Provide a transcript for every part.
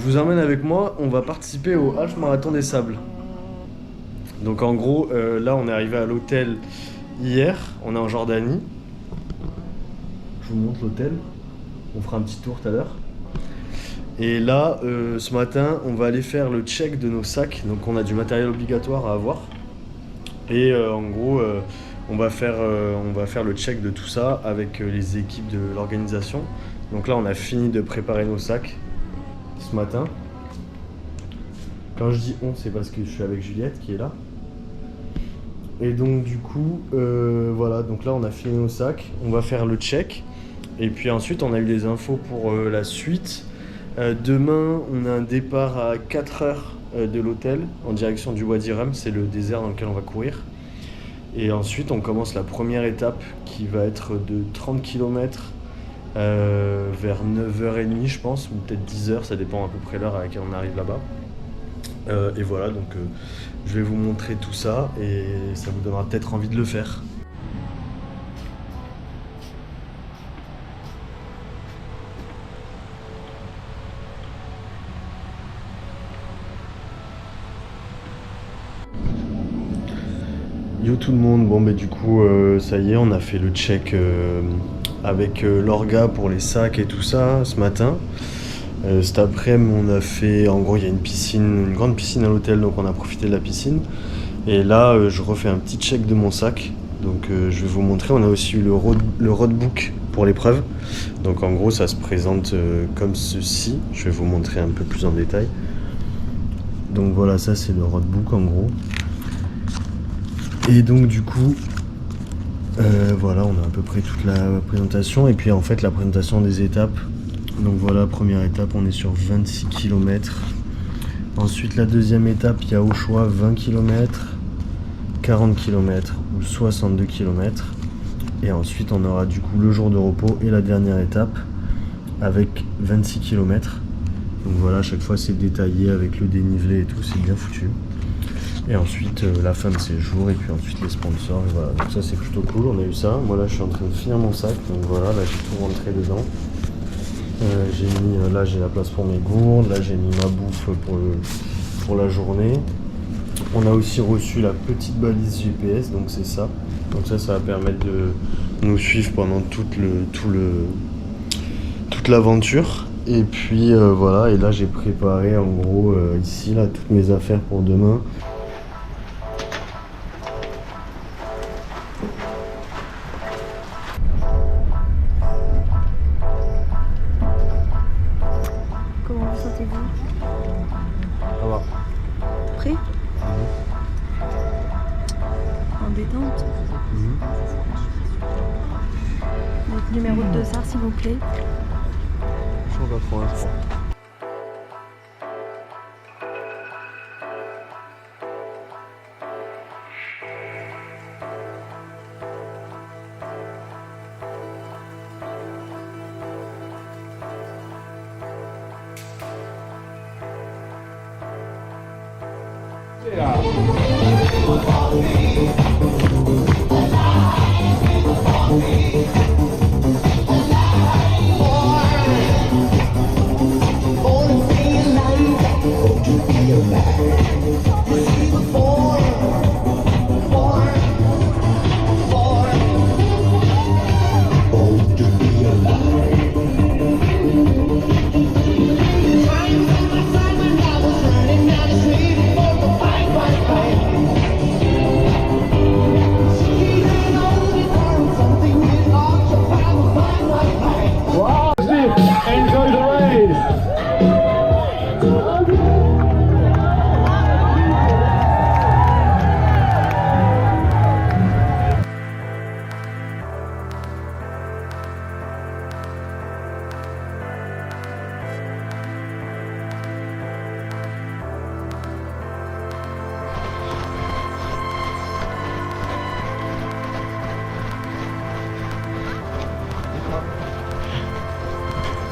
vous emmène avec moi, on va participer au Half Marathon des Sables. Donc en gros, là on est arrivé à l'hôtel hier, on est en Jordanie. Je vous montre l'hôtel, on fera un petit tour tout à l'heure. Et là, ce matin, on va aller faire le check de nos sacs, donc on a du matériel obligatoire à avoir. Et en gros, on va faire le check de tout ça avec les équipes de l'organisation. Donc là, on a fini de préparer nos sacs ce matin. Quand je dis on, c'est parce que je suis avec Juliette qui est là. Et donc du coup, voilà, donc là on a fini nos sacs, on va faire le check. Et puis ensuite, on a eu les infos pour la suite. Demain, on a un départ à 4h de l'hôtel en direction du Wadi Rum, c'est le désert dans lequel on va courir. Et ensuite, on commence la première étape qui va être de 30 km vers 9h30, je pense, ou peut-être 10h, ça dépend à peu près l'heure à laquelle on arrive là-bas. Et voilà, donc je vais vous montrer tout ça et ça vous donnera peut-être envie de le faire. Yo tout le monde, bon du coup ça y est, on a fait le check avec l'orga pour les sacs et tout ça ce matin. Cet après-midi on a fait, en gros il y a une piscine, une grande piscine à l'hôtel, donc on a profité de la piscine. Et là je refais un petit check de mon sac, donc je vais vous montrer. On a aussi eu le roadbook pour l'épreuve. Donc en gros ça se présente comme ceci, je vais vous montrer un peu plus en détail. Donc voilà, ça c'est le roadbook en gros. Et donc du coup, voilà, on a à peu près toute la présentation. Et puis en fait la présentation des étapes. Donc voilà, première étape, on est sur 26 km. Ensuite la deuxième étape, il y a au choix 20 km, 40 km ou 62 km. Et ensuite on aura du coup le jour de repos et la dernière étape avec 26 km. Donc voilà, à chaque fois c'est détaillé avec le dénivelé et tout, c'est bien foutu. Et ensuite la fin de séjour et puis ensuite les sponsors, et voilà, donc ça c'est plutôt cool, on a eu ça. Moi là je suis en train de finir mon sac, donc voilà, là j'ai tout rentré dedans. J'ai mis, là j'ai la place pour mes gourdes, là j'ai mis ma bouffe pour la journée. On a aussi reçu la petite balise GPS, donc c'est ça. Donc ça va permettre de nous suivre pendant toute l'aventure. Et puis voilà, et là j'ai préparé en gros ici là toutes mes affaires pour demain. Comment vous sentez-vous? Ça va. Prêt? En détente? Votre numéro de dossard s'il vous plaît. Je crois pas pour l'instant.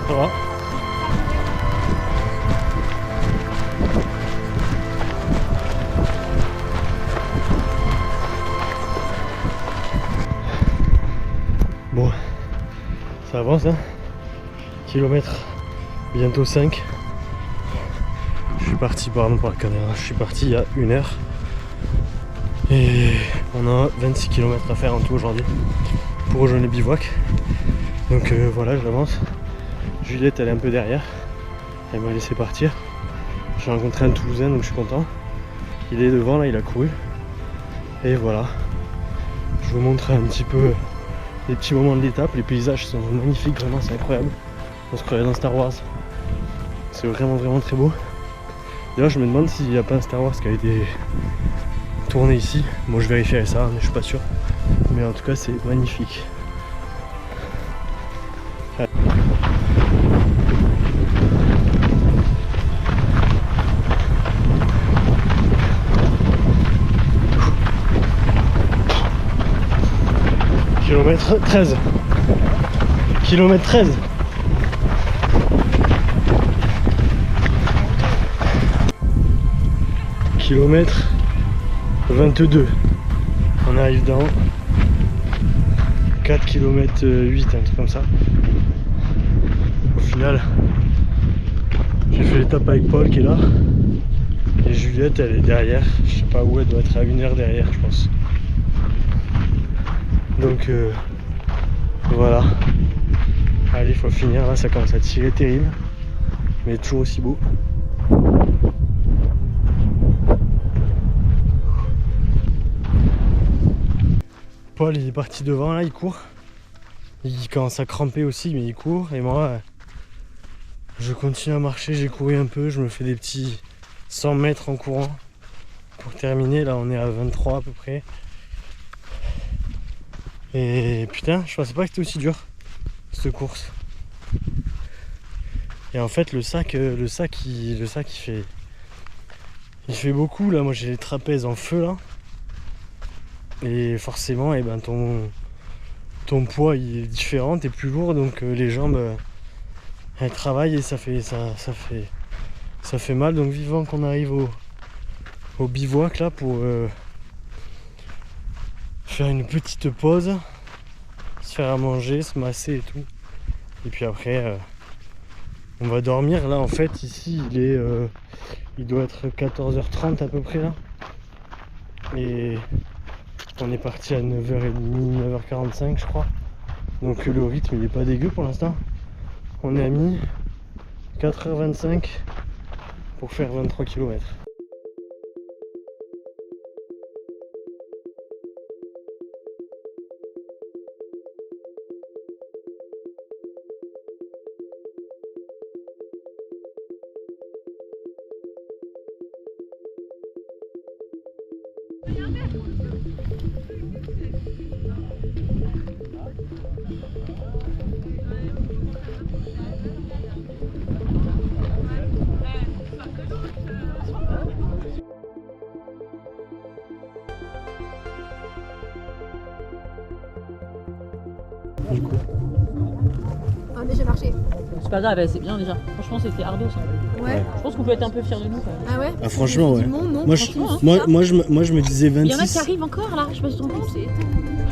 Ça va? Bon, ça avance hein. Kilomètre, bientôt 5. parti, pardon pour la caméra, je suis parti il y a 1 heure. Et on a 26 km à faire en tout aujourd'hui pour rejoindre le bivouac. Donc voilà, j'avance. Juliette elle est un peu derrière, elle m'a laissé partir. J'ai rencontré un Toulousain donc je suis content. Il est devant là, il a couru. Et voilà, je vous montre un petit peu les petits moments de l'étape. Les paysages sont magnifiques, vraiment c'est incroyable. On se croirait dans Star Wars. C'est vraiment très beau. D'ailleurs je me demande s'il n'y a pas un Star Wars qui a été tourné ici. Moi je vérifierai ça mais je suis pas sûr. Mais en tout cas c'est magnifique. Kilomètre 13. Kilomètre 13. Kilomètre 22. On arrive dans 4 km 8, un truc comme ça. Au final, j'ai fait l'étape avec Paul qui est là. Et Juliette elle est derrière. Je sais pas où, elle doit être à 1 heure derrière je pense. Donc voilà. Allez, il faut finir là, ça commence à tirer terrible. Mais toujours aussi beau. Paul il est parti devant là, il court. Il commence à cramper aussi mais il court. Et moi je continue à marcher, j'ai couru un peu, je me fais des petits 100 mètres en courant. Pour terminer, là on est à 23 à peu près. Et putain, je pensais pas que c'était aussi dur cette course. Et en fait le sac il fait beaucoup là. Moi j'ai les trapèzes en feu là. Et forcément et ben ton poids il est différent, t'es plus lourd donc les jambes elles travaillent et ça fait mal. Donc vivant qu'on arrive au bivouac là pour faire une petite pause, se faire à manger, se masser et tout. Et puis après on va dormir. Là en fait ici il doit être 14h30 à peu près là. Et on est parti à 9h30, 9h45 je crois. Donc le rythme il est pas dégueu pour l'instant. On est à 4h25 pour faire 23 km. Du coup. On a déjà marché. C'est pas grave, c'est bien déjà. Franchement, c'était ardu ça. Ouais. Je pense qu'on peut être un peu fiers de nous quand même. Ah ouais. Ah franchement ouais. Monde, non, Moi je me disais Il y en a qui 26. arrivent encore là, je sais pas si tu compte.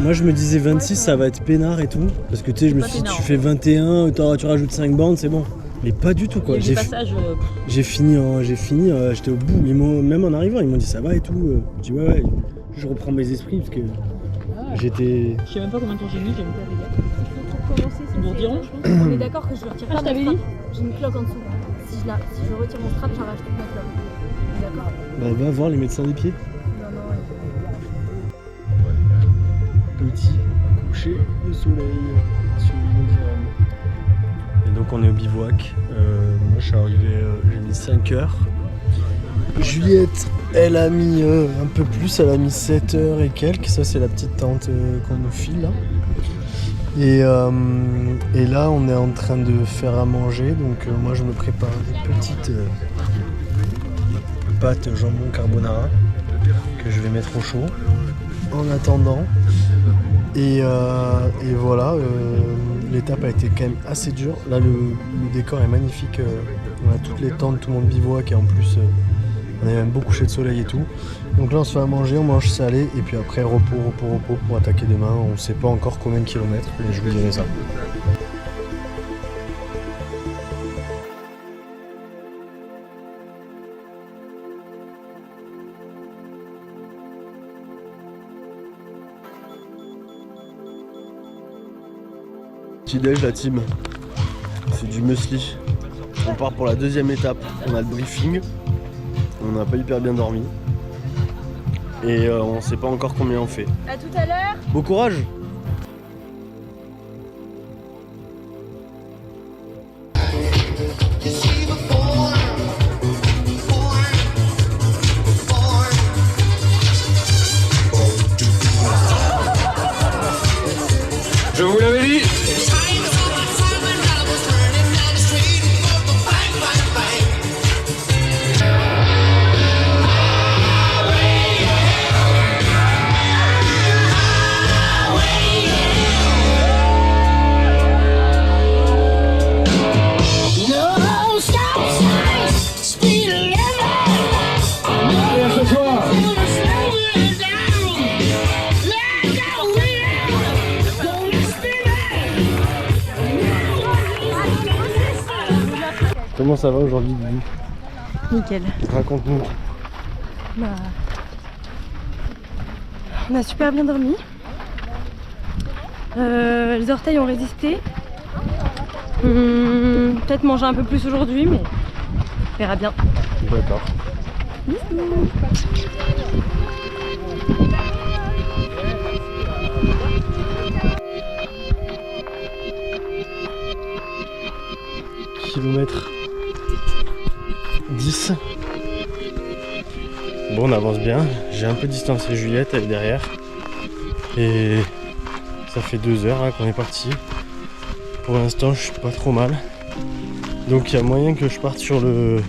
Moi je me disais 26 ça va être peinard et tout. Parce que tu sais je me suis dit tu fais 21, tu rajoutes 5 bandes c'est bon. Mais pas du tout quoi. J'ai passages. J'ai fini, j'étais au bout. Même en arrivant ils m'ont dit ça va et tout. Je dis ouais, je reprends mes esprits parce que j'étais. Je sais même pas combien de temps j'ai mis, j'ai même pas regardé. Pour commencer, Ils nous rediront, je pense. on est d'accord que je le retire pas. Je t'avais dit. J'ai une cloque en dessous. Si je retire mon strap, j'arrache toute ma cloque. On est d'accord. Bah va voir les médecins des pieds. Non. Petit coucher de soleil sur l'île d'Iran. Et donc on est au bivouac. Moi je suis arrivé, j'ai mis 5 heures. Juliette, elle a mis un peu plus, elle a mis 7 heures et quelques. Ça c'est la petite tente qu'on nous file là. Et là on est en train de faire à manger. Donc moi je me prépare des petites pâtes jambon carbonara que je vais mettre au chaud en attendant. Et voilà, l'étape a été quand même assez dure. Là le décor est magnifique. On a toutes les tentes, tout le monde bivouac et en plus on a même beau coucher de soleil et tout. Donc là on se fait à manger, on mange salé et puis après repos pour attaquer demain. On sait pas encore combien de kilomètres mais je vous dirai ça. Petit déj la team. C'est du muesli. On part pour la deuxième étape. On a le briefing. On n'a pas hyper bien dormi. Et on sait pas encore combien on fait. À tout à l'heure. Bon courage! Je vous l'avais dit. Comment ça va aujourd'hui, Bibi? Nickel. Raconte-nous. Bah, on a super bien dormi. Les orteils ont résisté. Peut-être manger un peu plus aujourd'hui, mais on verra bien. D'accord. Kilomètre 10. Bon, on avance bien. J'ai un peu distancé Juliette, elle est derrière. Et ça fait 2 heures hein, qu'on est parti. Pour l'instant, je suis pas trop mal. Donc il y a moyen que je parte sur le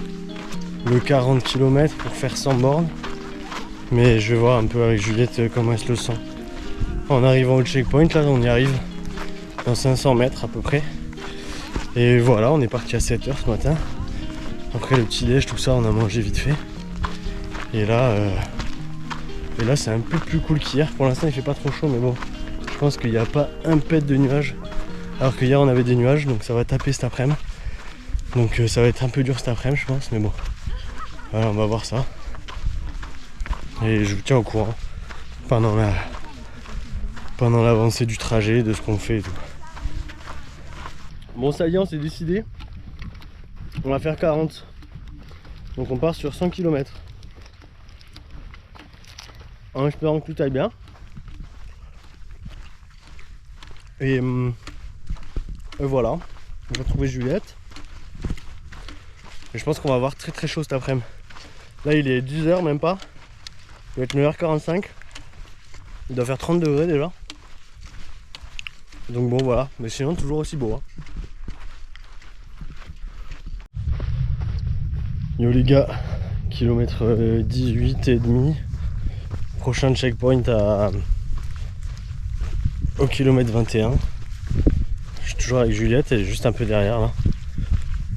40 km pour faire 100 bornes. Mais je vais voir un peu avec Juliette comment elle se le sent. En arrivant au checkpoint, là on y arrive dans 500 mètres à peu près. Et voilà, on est parti à 7 h ce matin. Après le petit déj, tout ça, on a mangé vite fait. Et là c'est un peu plus cool qu'hier. Pour l'instant il fait pas trop chaud, mais bon, je pense qu'il n'y a pas un pet de nuages. Alors que hier on avait des nuages, donc ça va taper cet après-midi. Donc ça va être un peu dur cet après-midi, je pense, mais bon. Voilà, on va voir ça. Et je vous tiens au courant pendant l'avancée du trajet, de ce qu'on fait et tout. Bon, ça y est, on s'est décidé. On va faire 40. Donc on part sur 100 km. En espérant que tout aille bien. Et voilà. On va retrouver Juliette. Et je pense qu'on va avoir très très chaud cet après-midi. Là il est 10 h même pas. Il va être 9 h 45. Il doit faire 30 degrés déjà. Donc bon voilà. Mais sinon toujours aussi beau. Hein. Yo les gars, kilomètre 18 et demi. Prochain checkpoint au kilomètre 21. Je suis toujours avec Juliette, elle est juste un peu derrière là.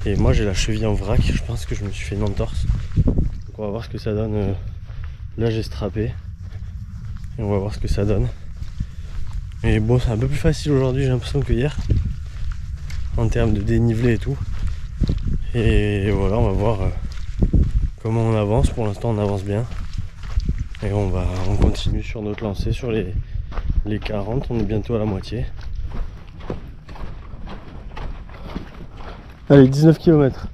Et moi j'ai la cheville en vrac, je pense que je me suis fait une entorse. Donc on va voir ce que ça donne. Là j'ai strappé. Et on va voir ce que ça donne. Et bon, c'est un peu plus facile aujourd'hui, j'ai l'impression, que hier. En termes de dénivelé et tout. Et voilà, on va voir comment on avance. Pour l'instant on avance bien. Et on continue sur notre lancée sur les 40, on est bientôt à la moitié. Allez, 19 km.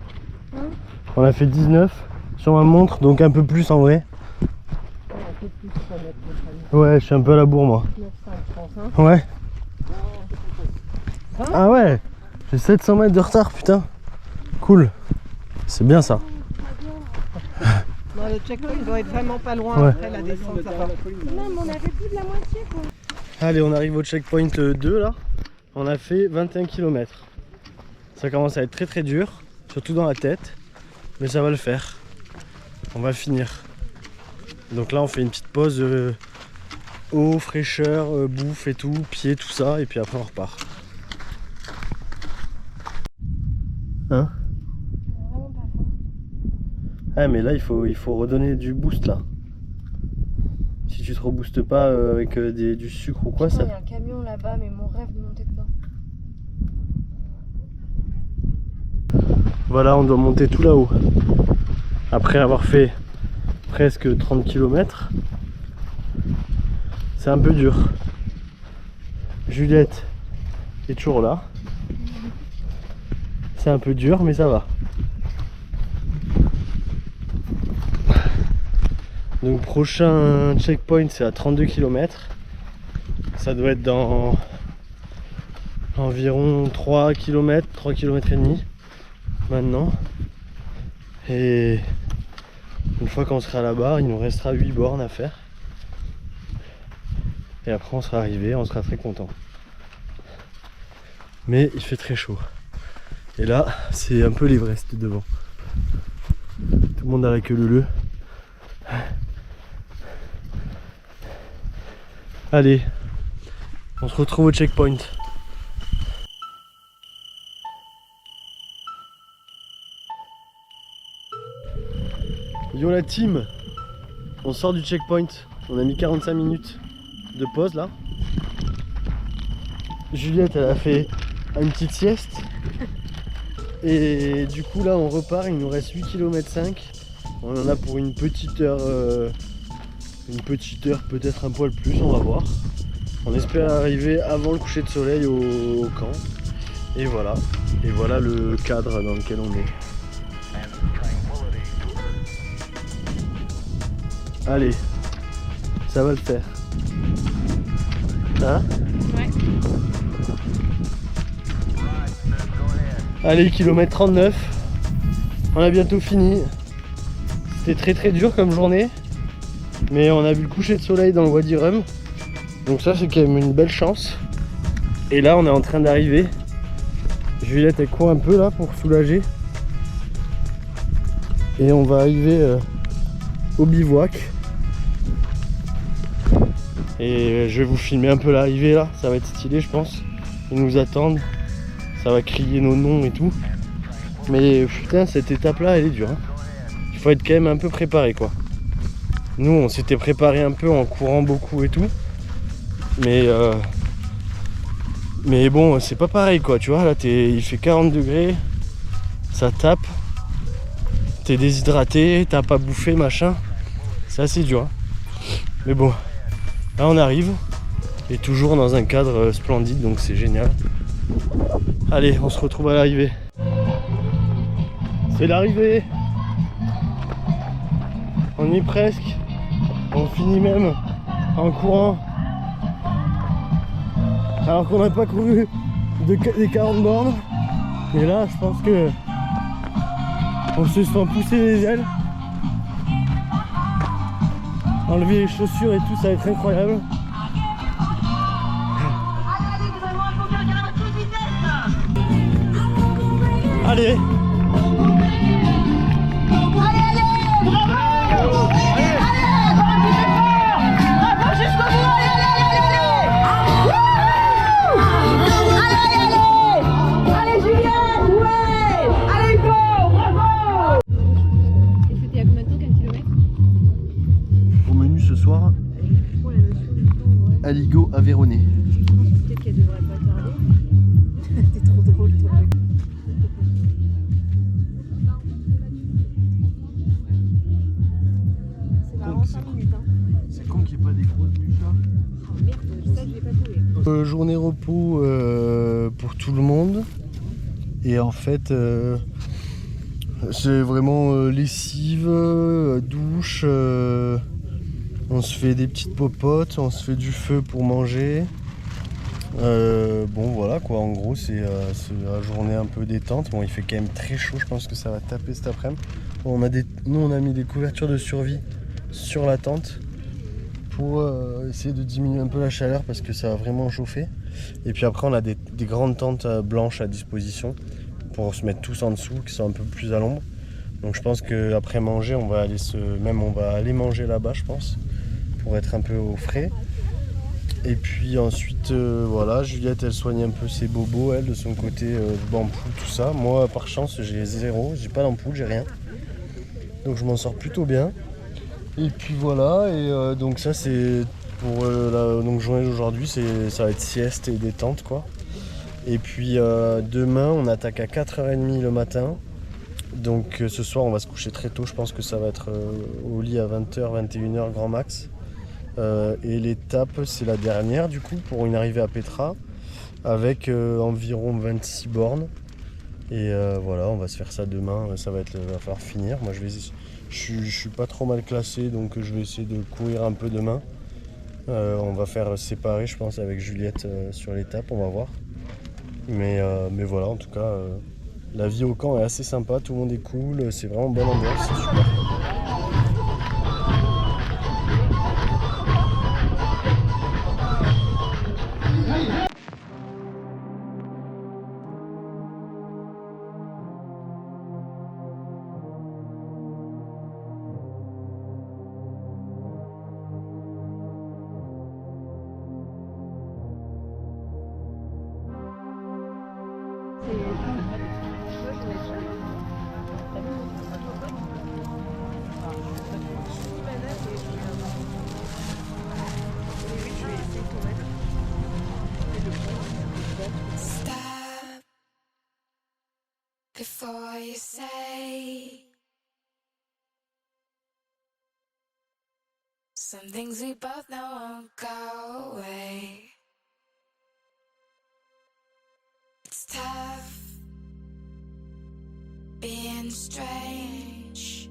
On a fait 19 sur ma montre, donc un peu plus en vrai. Ouais, je suis un peu à la bourre moi. Ouais. Ah ouais, j'ai 700 mètres de retard, putain. Cool. C'est bien ça. Non, le checkpoint doit être vraiment pas loin, ouais. Après la descente ça va. Non, mais on avait plus de la moitié quoi. Allez, on arrive au checkpoint 2 là. On a fait 21 km. Ça commence à être très très dur, surtout dans la tête. Mais ça va le faire. On va finir. Donc là on fait une petite pause eau, fraîcheur, bouffe et tout, pied, tout ça. Et puis après on repart. Hein? Ah mais là il faut redonner du boost là. Si tu te reboostes pas avec du sucre ou quoi, Putain, ça... il y a un camion là-bas, mais mon rêve de monter dedans. Voilà, on doit monter tout là-haut. Après avoir fait presque 30 km. C'est un peu dur. Juliette est toujours là. C'est un peu dur mais ça va. Donc prochain checkpoint c'est à 32 km. Ça doit être dans environ 3 km, 3 km et demi maintenant. Et une fois qu'on sera là-bas, il nous restera 8 bornes à faire. Et après on sera arrivé, on sera très content. Mais il fait très chaud. Et là, c'est un peu l'Everest devant. Tout le monde a la queue leu. Allez, on se retrouve au checkpoint. Yo la team, on sort du checkpoint. On a mis 45 minutes de pause là. Juliette elle a fait une petite sieste. Et du coup là on repart, il nous reste 8 km 5. On en a pour une petite heure, peut-être un poil plus, on va voir. On espère arriver avant le coucher de soleil au camp. Et voilà le cadre dans lequel on est. Allez, ça va le faire. Hein? Ouais. Allez, kilomètre 39. On a bientôt fini. C'était très dur comme journée. Mais on a vu le coucher de soleil dans le Wadi Rum. Donc ça c'est quand même une belle chance. Et là on est en train d'arriver. Juliette elle court un peu là pour soulager. Et on va arriver au bivouac. Et je vais vous filmer un peu l'arrivée là, ça va être stylé je pense. Ils nous attendent, ça va crier nos noms et tout. Mais putain cette étape là elle est dure. Hein. Il faut être quand même un peu préparé quoi. Nous on s'était préparé un peu en courant beaucoup et tout. Mais bon c'est pas pareil quoi, tu vois là il fait 40 degrés, ça tape. T'es déshydraté, t'as pas bouffé machin. C'est assez dur. Hein. Mais bon. Là on arrive, et toujours dans un cadre splendide, donc c'est génial. Allez, on se retrouve à l'arrivée. C'est l'arrivée. On y est presque. On finit même en courant. Alors qu'on n'a pas couru des 40 bornes. Et là, je pense que on se sent pousser les ailes. Enlever les chaussures et tout, ça va être incroyable. Allez! Aligot Aveyronais. Peut-être qu'elle devrait pas tarder. T'es trop drôle toi. C'est là en 5 minutes hein. C'est con qu'il n'y ait pas des grosses bûches là. Oh merde, ça je l'ai pas trouvé. Journée repos pour tout le monde. Et en fait c'est vraiment lessive, douche. On se fait des petites popotes, on se fait du feu pour manger. Bon voilà quoi, en gros c'est la journée un peu détente. Bon il fait quand même très chaud, je pense que ça va taper cet après-midi. Bon, nous on a mis des couvertures de survie sur la tente pour essayer de diminuer un peu la chaleur parce que ça va vraiment chauffer. Et puis après on a des grandes tentes blanches à disposition pour se mettre tous en dessous, qui sont un peu plus à l'ombre. Donc je pense qu'après manger on va aller manger là-bas je pense, pour être un peu au frais. Et puis ensuite voilà, Juliette elle soigne un peu ses bobos elle de son côté, d'ampoule tout ça. Moi par chance j'ai zéro, j'ai pas d'ampoule, j'ai rien. Donc je m'en sors plutôt bien. Et puis voilà, et donc ça c'est pour la journée d'aujourd'hui, ça va être sieste et détente quoi. Et puis demain on attaque à 4h30 le matin. Donc ce soir on va se coucher très tôt, je pense que ça va être au lit à 20h, 21h grand max. Et l'étape c'est la dernière du coup pour une arrivée à Petra avec environ 26 bornes. Et voilà, on va se faire ça demain, ça va falloir finir. Moi je suis pas trop mal classé, donc je vais essayer de courir un peu demain. On va faire séparer, je pense, avec Juliette sur l'étape, on va voir. Mais voilà, en tout cas, la vie au camp est assez sympa, tout le monde est cool, c'est vraiment bonne ambiance, c'est super. Stop before you say some things we both know won't go away. It's tough being strange.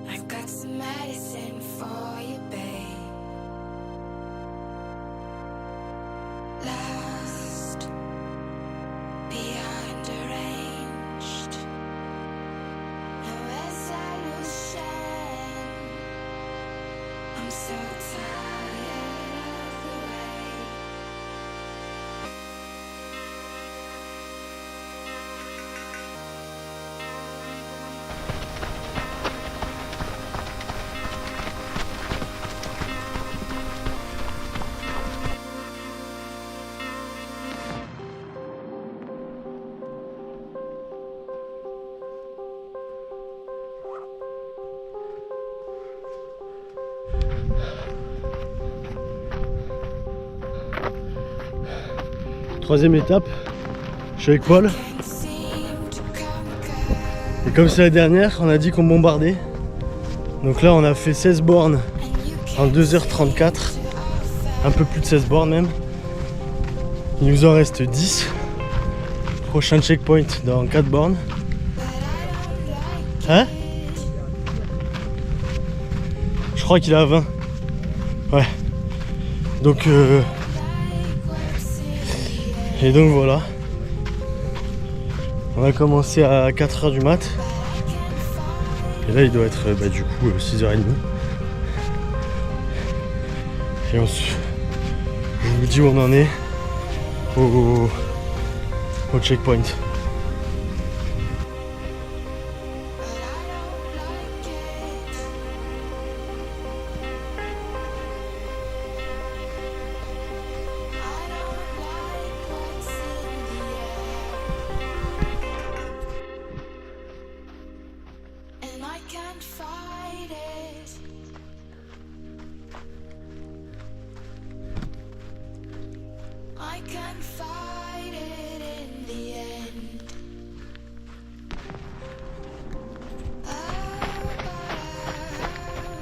I've got some medicine for you, babe. Lost, beyond arranged, no resolution. I'm so tired of the way. Troisième étape, je suis avec Paul. Seem to conquer, Et comme c'est la dernière, on a dit qu'on bombardait. Donc là on a fait 16 bornes and you en can't 2h34, offer. un peu plus de 16 bornes même. Il nous en reste 10. Prochain checkpoint dans 4 bornes. Hein? Je crois qu'il est à 20. Ouais. Donc et donc voilà. On a commencé à 4h du mat. Et là il doit être du coup 6h30. Et je vous dis où on en est au checkpoint. And I can't fight it. I can't fight it in the end.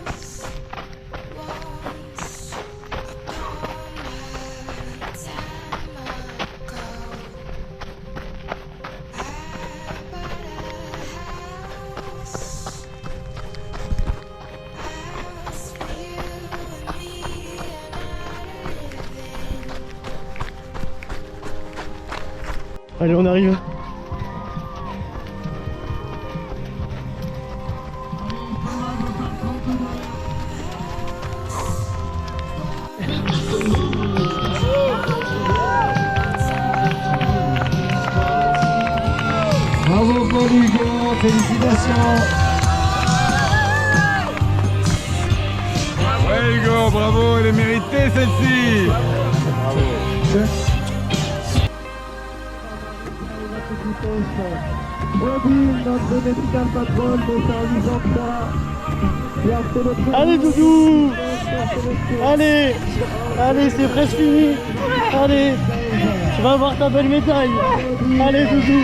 Us once upon a time ago. I bought a house. House for you and me, and I live in. Allez, on arrive. Bravo pour Hugo, félicitations. Ouais Hugo, bravo, elle est méritée celle-ci. Robin, notre médical patron de Saint-Louis-en-Croix, qui a fait le premier Allez Doudou. sélection. Allez. Allez, c'est presque fini. Allez. Tu vas avoir ta belle médaille. Allez Doudou.